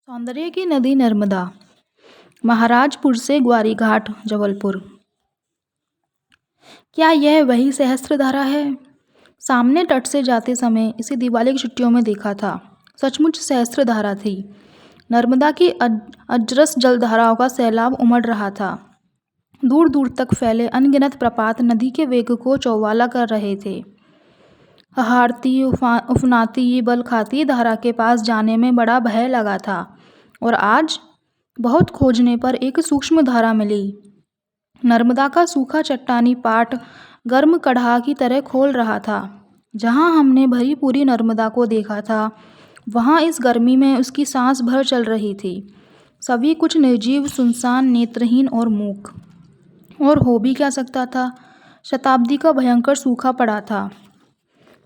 सौंदर्य की नदी नर्मदा। महाराजपुर से ग्वारीघाट जबलपुर। क्या यह वही सहस्त्रधारा है? सामने तट से जाते समय इसे दिवाली की छुट्टियों में देखा था। सचमुच सहस्त्रधारा थी। नर्मदा की अजरस जलधाराओं का सैलाब उमड़ रहा था। दूर दूर तक फैले अनगिनत प्रपात नदी के वेग को चौवाला कर रहे थे। हारती उफनाती बल खाती धारा के पास जाने में बड़ा भय लगा था। और आज बहुत खोजने पर एक सूक्ष्म धारा मिली। नर्मदा का सूखा चट्टानी पाट गर्म कड़हा की तरह खोल रहा था। जहाँ हमने भरी पूरी नर्मदा को देखा था, वहाँ इस गर्मी में उसकी सांस भर चल रही थी। सभी कुछ निर्जीव, सुनसान, नेत्रहीन और मूक। और हो भी क्या सकता था? शताब्दी का भयंकर सूखा पड़ा था।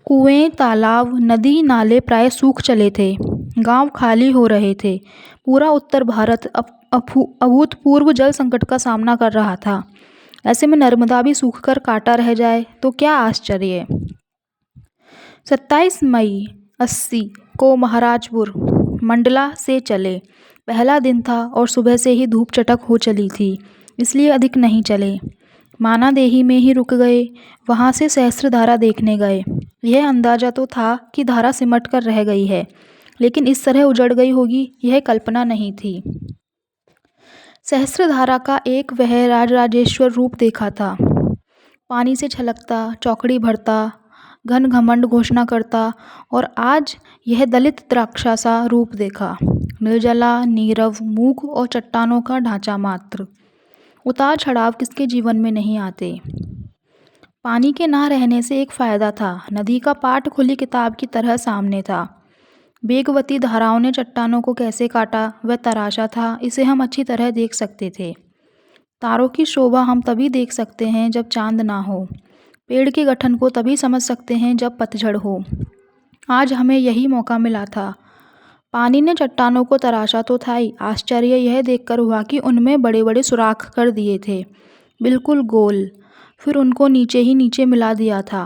कुएं, तालाब, नदी, नाले प्राय सूख चले थे। गांव खाली हो रहे थे। पूरा उत्तर भारत अभूतपूर्व जल संकट का सामना कर रहा था। ऐसे में नर्मदा भी सूखकर कांटा रह जाए तो क्या आश्चर्य। 27 मई 80 को महाराजपुर मंडला से चले। पहला दिन था और सुबह से ही धूप चटक हो चली थी, इसलिए अधिक नहीं चले। मानादेही में ही रुक गए। वहाँ से सहस्त्रधारा देखने गए। यह अंदाजा तो था कि धारा सिमट कर रह गई है, लेकिन इस तरह उजड़ गई होगी यह कल्पना नहीं थी। सहस्त्रधारा का एक वह राजराजेश्वर रूप देखा था। पानी से छलकता, चौकड़ी भरता, घन घमंड घोषणा करता। और आज यह दलित द्राक्षा सा रूप देखा। निर्जला, नीरव, मूक और चट्टानों का ढांचा मात्र। उतार चढ़ाव किसके जीवन में नहीं आते। पानी के ना रहने से एक फायदा था। नदी का पाट खुली किताब की तरह सामने था। वेगवती धाराओं ने चट्टानों को कैसे काटा वह तराशा था, इसे हम अच्छी तरह देख सकते थे। तारों की शोभा हम तभी देख सकते हैं जब चांद ना हो। पेड़ के गठन को तभी समझ सकते हैं जब पतझड़ हो। आज हमें यही मौका मिला था। पानी ने चट्टानों को तराशा तो था ही, आश्चर्य यह देखकर हुआ कि उनमें बड़े बड़े सुराख कर दिए थे, बिल्कुल गोल। फिर उनको नीचे ही नीचे मिला दिया था।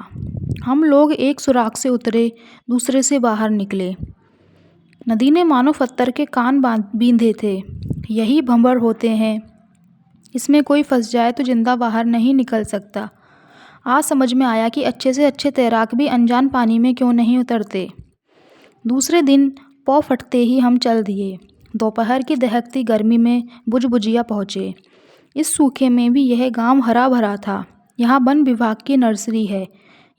हम लोग एक सुराख से उतरे, दूसरे से बाहर निकले। नदी ने मानो पत्थर के कान बींधे थे। यही भंवर होते हैं, इसमें कोई फंस जाए तो जिंदा बाहर नहीं निकल सकता। आज समझ में आया कि अच्छे से अच्छे तैराक भी अनजान पानी में क्यों नहीं उतरते। दूसरे दिन पौ फटते ही हम चल दिए। दोपहर की दहकती गर्मी में बुझबुझिया पहुँचे। इस सूखे में भी यह गांव हरा भरा था। यहाँ वन विभाग की नर्सरी है।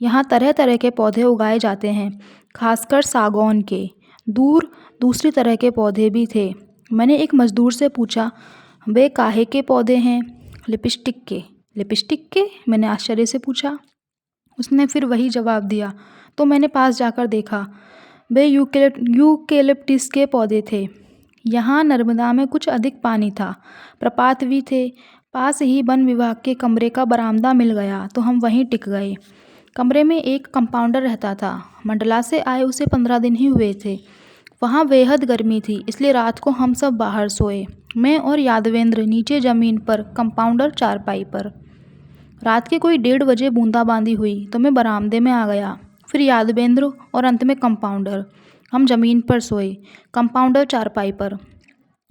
यहाँ तरह तरह के पौधे उगाए जाते हैं, खासकर सागौन के। दूर दूसरी तरह के पौधे भी थे। मैंने एक मजदूर से पूछा, वे काहे के पौधे हैं? लिपस्टिक के। लिपस्टिक के? मैंने आश्चर्य से पूछा। उसने फिर वही जवाब दिया। तो मैंने पास जाकर देखा, वे यूकेलिप्टिस के पौधे थे। यहाँ नर्मदा में कुछ अधिक पानी था, प्रपात भी थे। पास ही वन विभाग के कमरे का बरामदा मिल गया तो हम वहीं टिक गए। कमरे में एक कंपाउंडर रहता था। मंडला से आए उसे 15 दिन ही हुए थे। वहाँ बेहद गर्मी थी, इसलिए रात को हम सब बाहर सोए। मैं और यादवेंद्र नीचे ज़मीन पर, कंपाउंडर चारपाई पर। रात के कोई 1:30 बजे बूंदाबांदी हुई तो मैं बरामदे में आ गया। फिर यादवेंद्र और अंत में कंपाउंडर। हम ज़मीन पर सोए, कंपाउंडर चारपाई पर।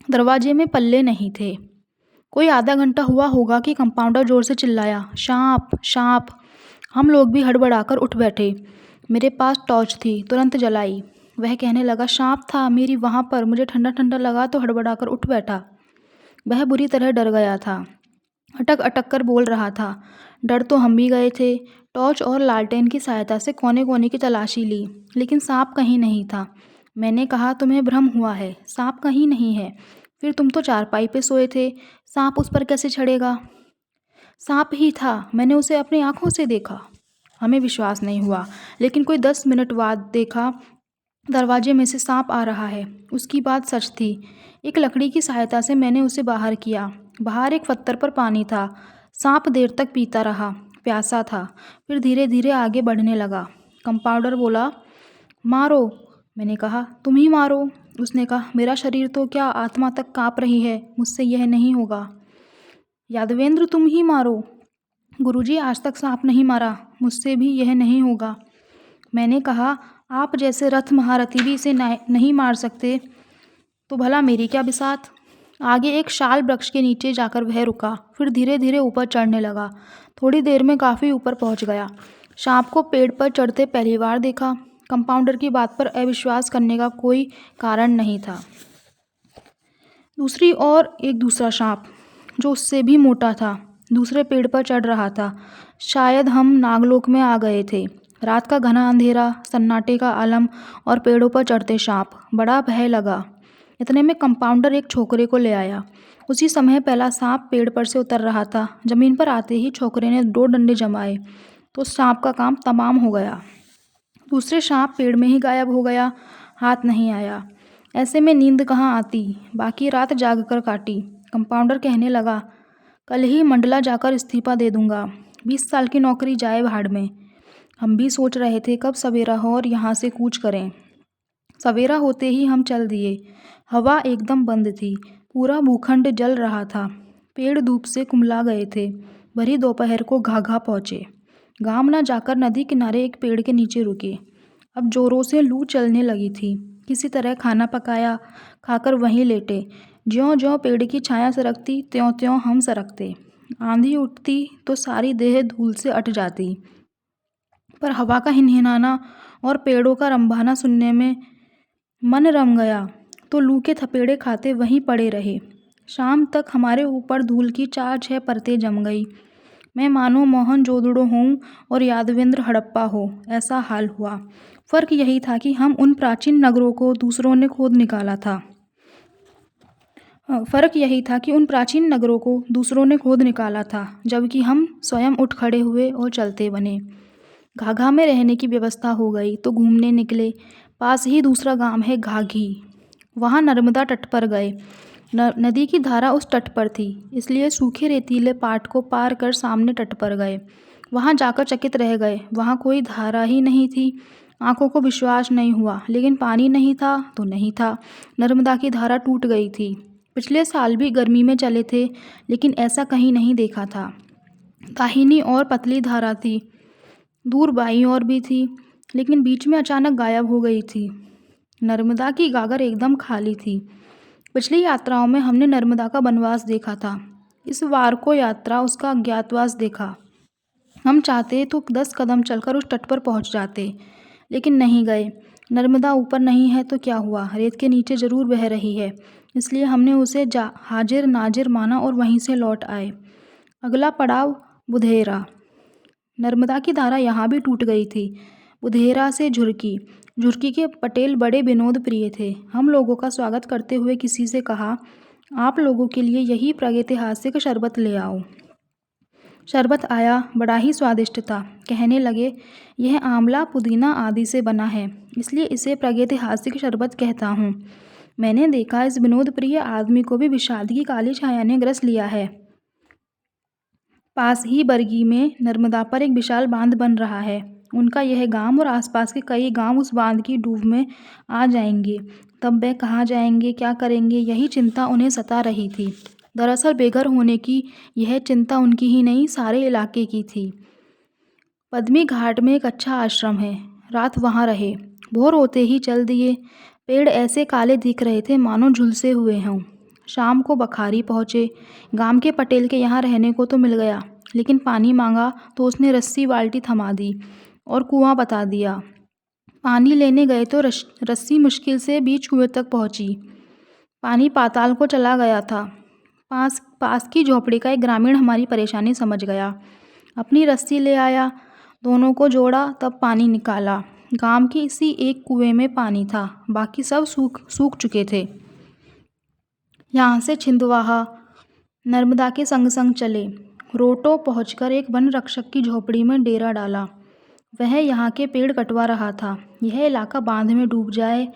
दरवाजे में पल्ले नहीं थे। कोई आधा घंटा हुआ होगा कि कंपाउंडर जोर से चिल्लाया, सांप सांप। हम लोग भी हड़बड़ाकर उठ बैठे। मेरे पास टॉर्च थी, तुरंत जलाई। वह कहने लगा, सांप था मेरी वहाँ पर। मुझे ठंडा ठंडा लगा तो हड़बड़ाकर उठ बैठा। वह बुरी तरह डर गया था, अटक अटक कर बोल रहा था। डर तो हम भी गए थे। टॉर्च और लालटेन की सहायता से कोने कोने की तलाशी ली, लेकिन सांप कहीं नहीं था। मैंने कहा, तुम्हें भ्रम हुआ है, सांप कहीं नहीं है। फिर तुम तो चारपाई पे सोए थे, सांप उस पर कैसे चढ़ेगा? सांप ही था, मैंने उसे अपनी आंखों से देखा। हमें विश्वास नहीं हुआ, लेकिन कोई 10 मिनट बाद देखा दरवाजे में से सांप आ रहा है। उसकी बात सच थी। एक लकड़ी की सहायता से मैंने उसे बाहर किया। बाहर एक पत्थर पर पानी था। सांप देर तक पीता रहा, प्यासा था। फिर धीरे धीरे आगे बढ़ने लगा। कंपाउंडर बोला, मारो। मैंने कहा, तुम ही मारो। उसने कहा, मेरा शरीर तो क्या, आत्मा तक काँप रही है, मुझसे यह नहीं होगा। यादवेंद्र, तुम ही मारो। गुरुजी, आज तक सांप नहीं मारा, मुझसे भी यह नहीं होगा। मैंने कहा, आप जैसे रथ महारथी भी इसे नहीं मार सकते तो भला मेरी क्या बिसात। आगे एक शाल वृक्ष के नीचे जाकर वह रुका, फिर धीरे धीरे ऊपर चढ़ने लगा। थोड़ी देर में काफ़ी ऊपर पहुंच गया। सांप को पेड़ पर चढ़ते पहली बार देखा। कंपाउंडर की बात पर अविश्वास करने का कोई कारण नहीं था। दूसरी ओर एक दूसरा सांप, जो उससे भी मोटा था, दूसरे पेड़ पर चढ़ रहा था। शायद हम नागलोक में आ गए थे। रात का घना अंधेरा, सन्नाटे का आलम और पेड़ों पर चढ़ते सांप, बड़ा भय लगा। इतने में कंपाउंडर एक छोकरे को ले आया। उसी समय पहला सांप पेड़ पर से उतर रहा था। जमीन पर आते ही छोकरे ने 2 डंडे जमाए तो सांप का काम तमाम हो गया। दूसरे सांप पेड़ में ही गायब हो गया, हाथ नहीं आया। ऐसे में नींद कहाँ आती। बाकी रात जाग कर काटी। कंपाउंडर कहने लगा, कल ही मंडला जाकर इस्तीफा दे दूंगा। 20 साल की नौकरी जाए भाड़ में। हम भी सोच रहे थे कब सवेरा हो और यहाँ से कूच करें। सवेरा होते ही हम चल दिए। हवा एकदम बंद थी। पूरा भूखंड जल रहा था। पेड़ धूप से कुम्हला गए थे। भरी दोपहर को घाघा पहुँचे। गांव न जाकर नदी किनारे एक पेड़ के नीचे रुके। अब जोरों से लू चलने लगी थी। किसी तरह खाना पकाया, खाकर वहीं लेटे। ज्यों-ज्यों पेड़ की छाया सरकती, त्यों-त्यों हम सरकते। आंधी उठती तो सारी देह धूल से अट जाती, पर हवा का हिनहिनाना और पेड़ों का रंभाना सुनने में मन रम गया तो लू के थपेड़े खाते वहीं पड़े रहे। शाम तक हमारे ऊपर धूल की 4-6 परतें जम गई। मैं मानो मोहनजोदड़ो हूँ और यादवेंद्र हड़प्पा हो, ऐसा हाल हुआ। फ़र्क यही था कि हम उन प्राचीन नगरों को दूसरों ने खोद निकाला था। जबकि हम स्वयं उठ खड़े हुए और चलते बने। घाघा में रहने की व्यवस्था हो गई तो घूमने निकले। पास ही दूसरा गांव है घाघी। वहाँ नर्मदा तट पर गए। नदी की धारा उस तट पर थी, इसलिए सूखे रेतीले पाट को पार कर सामने तट पर गए। वहाँ जाकर चकित रह गए। वहाँ कोई धारा ही नहीं थी। आंखों को विश्वास नहीं हुआ, लेकिन पानी नहीं था तो नहीं था। नर्मदा की धारा टूट गई थी। पिछले साल भी गर्मी में चले थे, लेकिन ऐसा कहीं नहीं देखा था। दाहिनी और पतली धारा थी, दूर बाईं ओर भी थी, लेकिन बीच में अचानक गायब हो गई थी। नर्मदा की गागर एकदम खाली थी। पिछली यात्राओं में हमने नर्मदा का वनवास देखा था। इस बार को यात्रा उसका अज्ञातवास देखा। हम चाहते तो 10 कदम चलकर उस तट पर पहुंच जाते, लेकिन नहीं गए। नर्मदा ऊपर नहीं है तो क्या हुआ, रेत के नीचे जरूर बह रही है। इसलिए हमने उसे हाजिर नाजिर माना और वहीं से लौट आए। अगला पड़ाव बुधेरा। नर्मदा की धारा यहाँ भी टूट गई थी। बुधेरा से झुरकी। झुरकी के पटेल बड़े विनोद प्रिय थे। हम लोगों का स्वागत करते हुए किसी से कहा, आप लोगों के लिए यही प्रागैतिहासिक शरबत ले आओ। शरबत आया, बड़ा ही स्वादिष्ट था। कहने लगे, यह आंवला, पुदीना आदि से बना है, इसलिए इसे प्रागैतिहासिक शरबत कहता हूँ। मैंने देखा इस विनोद प्रिय आदमी को भी विषाद की काली छाया ने ग्रस लिया है। पास ही बरगी में नर्मदा पर एक विशाल बांध बन रहा है। उनका यह गांव और आसपास के कई गांव उस बांध की डूब में आ जाएंगे। तब वे कहाँ जाएंगे, क्या करेंगे, यही चिंता उन्हें सता रही थी। दरअसल बेघर होने की यह चिंता उनकी ही नहीं, सारे इलाके की थी। पद्मी घाट में एक अच्छा आश्रम है। रात वहाँ रहे। भोर होते ही चल दिए। पेड़ ऐसे काले दिख रहे थे मानो झुलसे हुए हों। शाम को बखारी पहुँचे। गांव के पटेल के यहाँ रहने को तो मिल गया, लेकिन पानी मांगा तो उसने रस्सी बाल्टी थमा दी और कुआं बता दिया। पानी लेने गए तो रस्सी मुश्किल से बीच कुएं तक पहुँची। पानी पाताल को चला गया था। पास की झोपड़ी का एक ग्रामीण हमारी परेशानी समझ गया। अपनी रस्सी ले आया, दोनों को जोड़ा, तब पानी निकाला। गांव के इसी एक कुएं में पानी था, बाकी सब सूख चुके थे। यहाँ से छिंदवाहा नर्मदा के संग संग चले। रोटो पहुंचकर एक वन रक्षक की झोपड़ी में डेरा डाला। वह यहाँ के पेड़ कटवा रहा था। यह इलाका बांध में डूब जाए,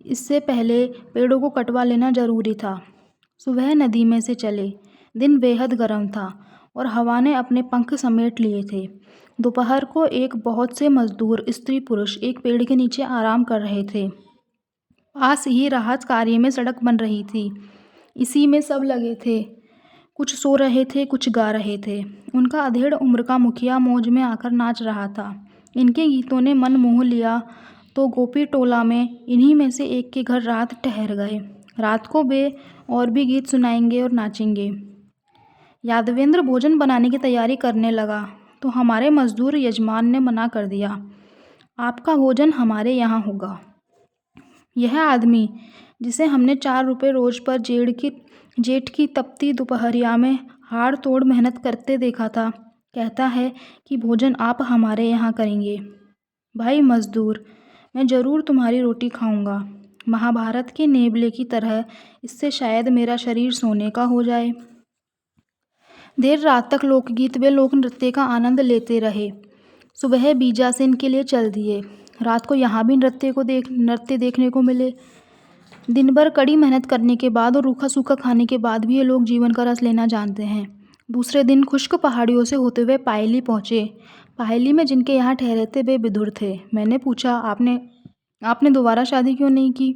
इससे पहले पेड़ों को कटवा लेना जरूरी था। सुबह नदी में से चले। दिन बेहद गर्म था और हवा ने अपने पंख समेट लिए थे। दोपहर को एक बहुत से मजदूर स्त्री पुरुष एक पेड़ के नीचे आराम कर रहे थे। पास ही राहत कार्य में सड़क बन रही थी। इसी में सब लगे थे। कुछ सो रहे थे, कुछ गा रहे थे। उनका अधेड़ उम्र का मुखिया मौज में आकर नाच रहा था। इनके गीतों ने मन मोह लिया तो गोपी टोला में इन्हीं में से एक के घर रात ठहर गए। रात को वे और भी गीत सुनाएंगे और नाचेंगे। यादवेंद्र भोजन बनाने की तैयारी करने लगा तो हमारे मजदूर यजमान ने मना कर दिया। आपका भोजन हमारे यहाँ होगा। यह आदमी जिसे हमने 4 रुपये रोज पर जेठ की तपती दोपहरिया में हाड़ तोड़ मेहनत करते देखा था, कहता है कि भोजन आप हमारे यहाँ करेंगे। भाई मजदूर, मैं ज़रूर तुम्हारी रोटी खाऊंगा। महाभारत के नेबले की तरह इससे शायद मेरा शरीर सोने का हो जाए। देर रात तक लोकगीत व लोक नृत्य का आनंद लेते रहे। सुबह बीजासन के लिए चल दिए। रात को यहाँ भी नृत्य देखने को मिले। दिन भर कड़ी मेहनत करने के बाद और रूखा सूखा खाने के बाद भी ये लोग जीवन का रस लेना जानते हैं। दूसरे दिन खुश्क पहाड़ियों से होते हुए पायली पहुँचे। पायली में जिनके यहाँ ठहरे थे वे विदुर थे। मैंने पूछा, आपने दोबारा शादी क्यों नहीं की?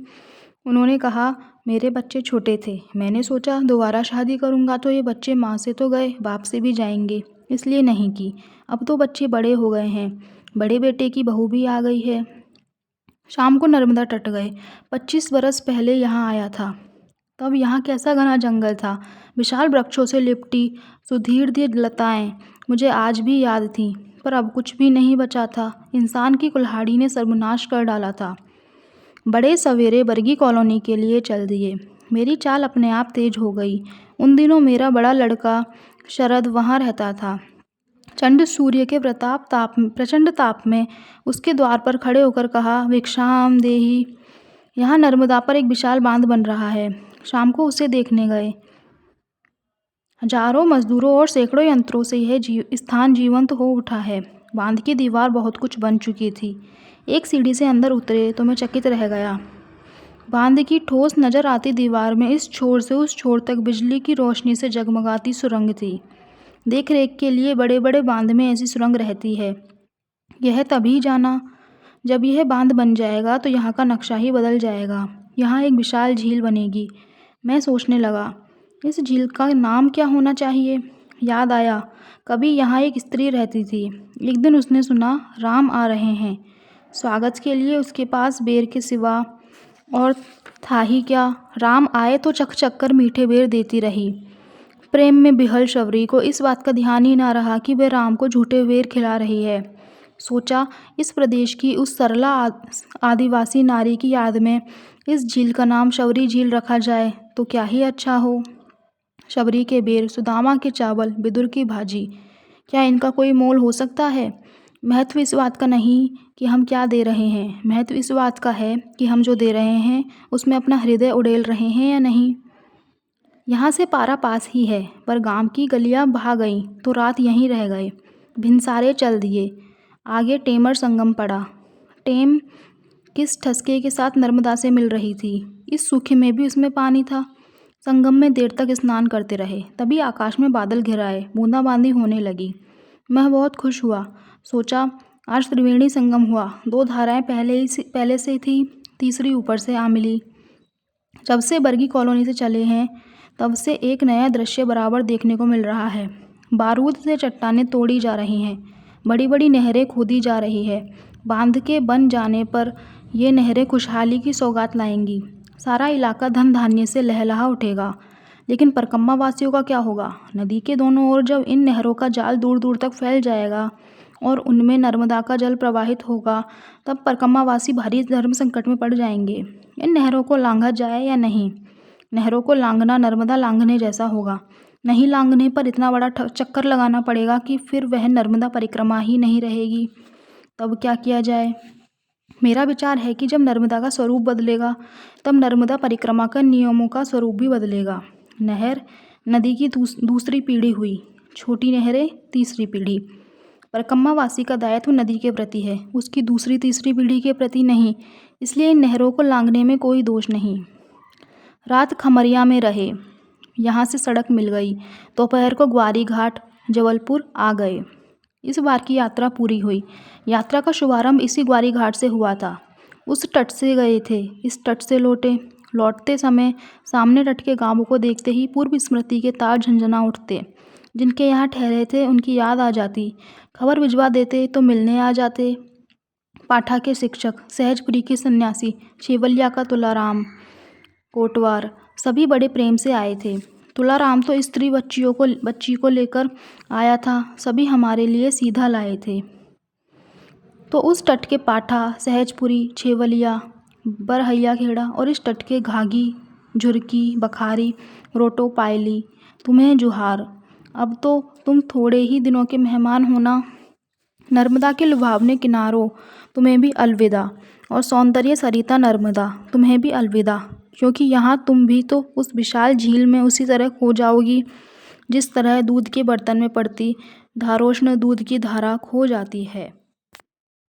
उन्होंने कहा, मेरे बच्चे छोटे थे। मैंने सोचा दोबारा शादी करूँगा तो ये बच्चे माँ से तो गए, बाप से भी जाएंगे, इसलिए नहीं की। अब तो बच्चे बड़े हो गए हैं, बड़े बेटे की बहू भी आ गई है। शाम को नर्मदा तट गए। 25 बरस पहले यहाँ आया था। तब यहाँ कैसा घना जंगल था, विशाल वृक्षों से लिपटी सुदीर्घ लताएं मुझे आज भी याद थीं, पर अब कुछ भी नहीं बचा था। इंसान की कुल्हाड़ी ने सर्वनाश कर डाला था। बड़े सवेरे बर्गी कॉलोनी के लिए चल दिए। मेरी चाल अपने आप तेज हो गई। उन दिनों मेरा बड़ा लड़का शरद वहाँ रहता था। चंड सूर्य के प्रचंड ताप में उसके द्वार पर खड़े होकर कहा, भिक्षाम देहि। यहाँ नर्मदा पर एक विशाल बांध बन रहा है। शाम को उसे देखने गए। हजारों मजदूरों और सैकड़ों यंत्रों से यह स्थान जीवंत हो उठा है। बांध की दीवार बहुत कुछ बन चुकी थी। एक सीढ़ी से अंदर उतरे तो मैं चकित रह गया। बांध की ठोस नजर आती दीवार में इस छोर से उस छोर तक बिजली की रोशनी से जगमगाती सुरंग थी। देख रेख के लिए बड़े बड़े बांध में ऐसी सुरंग रहती है। यह तभी जाना जब यह बांध बन जाएगा तो यहाँ का नक्शा ही बदल जाएगा। यहाँ एक विशाल झील बनेगी। मैं सोचने लगा, इस झील का नाम क्या होना चाहिए? याद आया, कभी यहाँ एक स्त्री रहती थी। एक दिन उसने सुना राम आ रहे हैं। स्वागत के लिए उसके पास बेर के सिवा और था ही क्या। राम आए तो चख चख कर मीठे बेर देती रही। प्रेम में बिहल शबरी को इस बात का ध्यान ही ना रहा कि वह राम को झूठे बेर खिला रही है। सोचा, इस प्रदेश की उस सरला आदिवासी नारी की याद में इस झील का नाम शबरी झील रखा जाए तो क्या ही अच्छा हो। शबरी के बेर, सुदामा के चावल, विदुर की भाजी, क्या इनका कोई मोल हो सकता है? महत्व इस बात का नहीं कि हम क्या दे रहे हैं, महत्व इस बात का है कि हम जो दे रहे हैं उसमें अपना हृदय उड़ेल रहे हैं या नहीं। यहाँ से पारा पास ही है, पर गांव की गलियाँ बहा गईं तो रात यहीं रह गए। भिनसारे चल दिए। आगे टेमर संगम पड़ा। टेम किस ठसके के साथ नर्मदा से मिल रही थी। इस सूखे में भी उसमें पानी था। संगम में देर तक स्नान करते रहे। तभी आकाश में बादल घिर आए, बूंदाबांदी होने लगी। मैं बहुत खुश हुआ। सोचा, आज त्रिवेणी संगम हुआ। 2 धाराएं पहले से थी, तीसरी ऊपर से आ मिली। जब से बर्गी कॉलोनी से चले हैं तब से एक नया दृश्य बराबर देखने को मिल रहा है। बारूद से चट्टानें तोड़ी जा रही हैं, बड़ी बड़ी नहरें खोदी जा रही है। बांध के बन जाने पर ये नहरें खुशहाली की सौगात लाएंगी। सारा इलाका धन धान्य से लहलहा उठेगा। लेकिन परकम्मा वासियों का क्या होगा? नदी के दोनों ओर जब इन नहरों का जाल दूर दूर तक फैल जाएगा और उनमें नर्मदा का जल प्रवाहित होगा, तब परकम्मा वासी भारी धर्म संकट में पड़ जाएंगे। इन नहरों को लांघा जाए या नहीं? नहरों को लांघना नर्मदा लांघने जैसा होगा। नहीं लांघने पर इतना बड़ा चक्कर लगाना पड़ेगा कि फिर वह नर्मदा परिक्रमा ही नहीं रहेगी। तब क्या किया जाए? मेरा विचार है कि जब नर्मदा का स्वरूप बदलेगा तब नर्मदा परिक्रमा का नियमों का स्वरूप भी बदलेगा। नहर नदी की दूसरी पीढ़ी हुई, छोटी नहरें तीसरी पीढ़ी। परकम्मा वासी का दायित्व नदी के प्रति है, उसकी दूसरी तीसरी पीढ़ी के प्रति नहीं। इसलिए इन नहरों को लांघने में कोई दोष नहीं। रात खमरिया में रहे। यहाँ से सड़क मिल गई। दोपहर को ग्वारी घाट जबलपुर आ गए। इस बार की यात्रा पूरी हुई। यात्रा का शुभारंभ इसी ग्वारी घाट से हुआ था। उस तट से गए थे, इस तट से लौटे। लौटते समय सामने तट के गांवों को देखते ही पूर्व स्मृति के तार झंझना उठते। जिनके यहाँ ठहरे थे उनकी याद आ जाती। खबर भिजवा देते तो मिलने आ जाते। पाठा के शिक्षक, सहजपुरी के सन्यासी, छेवलिया का तुलाराम, कोटवार। सभी बड़े प्रेम से आए थे। तुलाराम तो स्त्री बच्ची को लेकर आया था। सभी हमारे लिए सीधा लाए थे। तो उस तट के पाठा, सहजपुरी, छेवलिया, बरहैया खेड़ा और इस तट के घाघी, झुरकी, बखारी, रोटो, पायली, तुम्हें जुहार। अब तो तुम थोड़े ही दिनों के मेहमान हो ना। नर्मदा के लुभावने किनारों, तुम्हें भी अलविदा। और सौंदर्य सरिता नर्मदा, तुम्हें भी अलविदा, क्योंकि यहाँ तुम भी तो उस विशाल झील में उसी तरह खो जाओगी जिस तरह दूध के बर्तन में पड़ती धारोष्ण दूध की धारा खो जाती है।